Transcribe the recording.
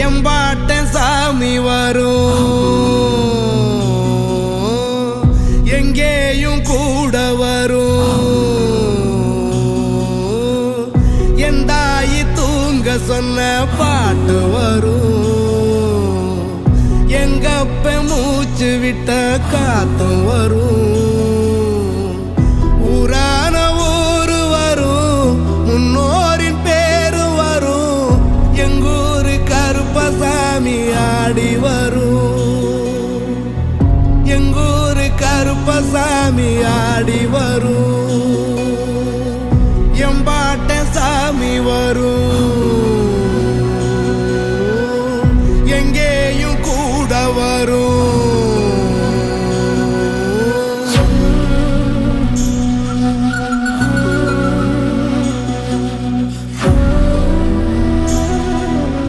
எம்பாட்ட சாமி வரும், எங்கேயும் கூட வரும். என் தாயி தூங்க சொன்ன பாட்டு வரும், எங்கப்ப மூச்சு விட்ட காத்தும் வரும். ஊரான ஊரு வரும், முன்னோரின் பேரு வரும். எங்கூரு கருப்பசாமி ஆடி வரும், எங்கூரு கருப்பசாமி ஆடி வரும்.